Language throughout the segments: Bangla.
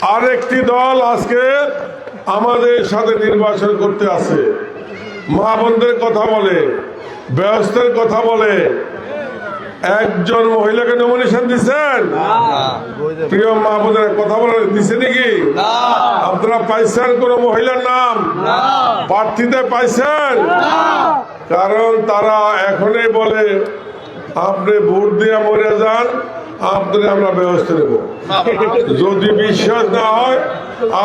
আরেকটি দল আজকে আমাদের সাথে নির্বাচন করতে আসে, মা বোনদের কথা বলে, ব্যবস্থার কথা বলে। একজন মহিলাকে নমিনেশন দিচ্ছেন? প্রিয় মা বোনের কথা বলে দিছে নাকি? আপনারা পাইছেন কোন মহিলার নাম প্রার্থীতে পাইছেন? কারণ তারা এখনই বলে আপনি ভোট দিয়ে মরে যান, আপনাদের আমরা ব্যবস্থা নেব। যদি বিশ্বাস না হয়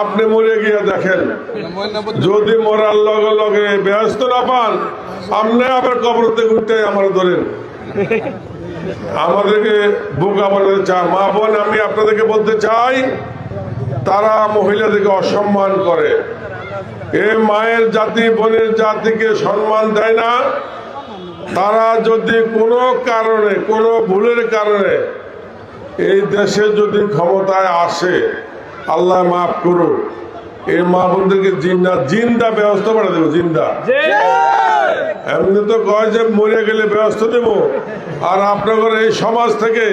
আপনি মরে গিয়ে দেখেন, যদি মরার লগে লগে ব্যস্ত না পান আপনি আবার কবরতে ঘুরতে আমার ধরেন, আমাদেরকে বোকা বানাতে চান। মা বোন, আমি আপনাদেরকে বলতে চাই তারা মহিলাদেরকে অসম্মান করে। এ মায়ের জাতি বোনের জাতিকে সম্মান দেয় না। তারা যদি কোনো কারণে, কোনো ভুলের কারণে এই দেশে যদি ক্ষমতায় আসে, আল্লাহ মাফ করুক, এই মা বোনদেরকে জিন্দা ব্যবস্থা করে দেবো। জিন্দা এমনি তো কয় যে মরে গেলে ব্যবস্থা দেব, আর আপনাদের এই সমাজ থেকে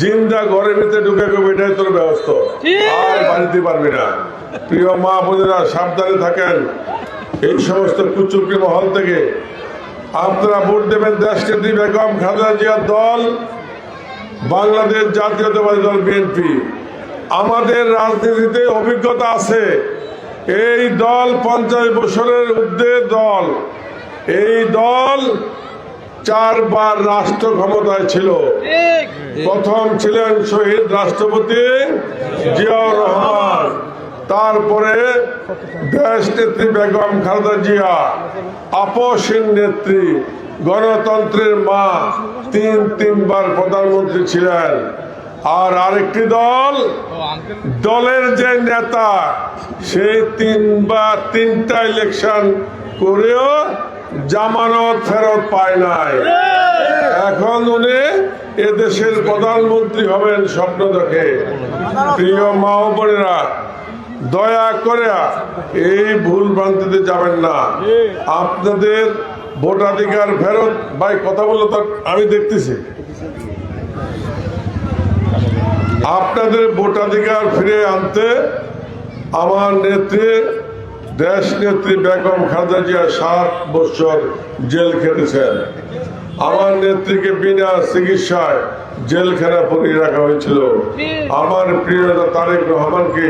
জিন্দা ঘরের ভিতরে ঢুকে গেবে, এটাই তোর ব্যবস্থা, আর বাড়িতে পারবি না। প্রিয় মা বোনেরা সাবধানে থাকেন এই সমস্ত কুচুকরি মহল থেকে। আপনারা ভোট দেবেন দেশনেত্রী বেগম খালেদা জিয়ার দল, বাংলাদেশ জাতীয়তাবাদী দল বিএনপি। আমাদের রাজনীতিতে অভিজ্ঞতা আছে। এই দল 50 বছরের ঊর্ধ্বে দল। এই দল 4 বার রাষ্ট্র ক্ষমতায় ছিল। প্রথম ছিলেন শহীদ রাষ্ট্রপতি জিয়াউর রহমান, তারপরে দেশ নেত্রী বেগম খালেদা জিয়া, আপসহীন নেত্রী, গণতন্ত্রের মা, তিনবার প্রধানমন্ত্রী ছিলেন। আর আরেকটি দল, দলের যে নেতা সেই 3টা ইলেকশন করেও জামানত ফেরত পায় নাই। এখন উনি এদেশের প্রধানমন্ত্রী হবেন স্বপ্ন দেখে। প্রিয় মা ও বোনেরা, দয়া করে এই ভুল ভ্রান্তিতে যাবেন না। আপনাদের ভোটাধিকার ফেরত, ভাই কথা বলো তো, আমি দেখতেছি। আপনাদের ভোটাধিকার ফিরে আনতে আমার নেত্রী, দেশ নেত্রী বেগম খালেদা জিয়া 7 বছর জেল খেটেছেন। আমার নেত্রীকে বিনা চিকিৎসায় জেলখানা পরিয়ে রাখা হয়েছিল। আমার প্রিয় নেতা তারেক রহমানকে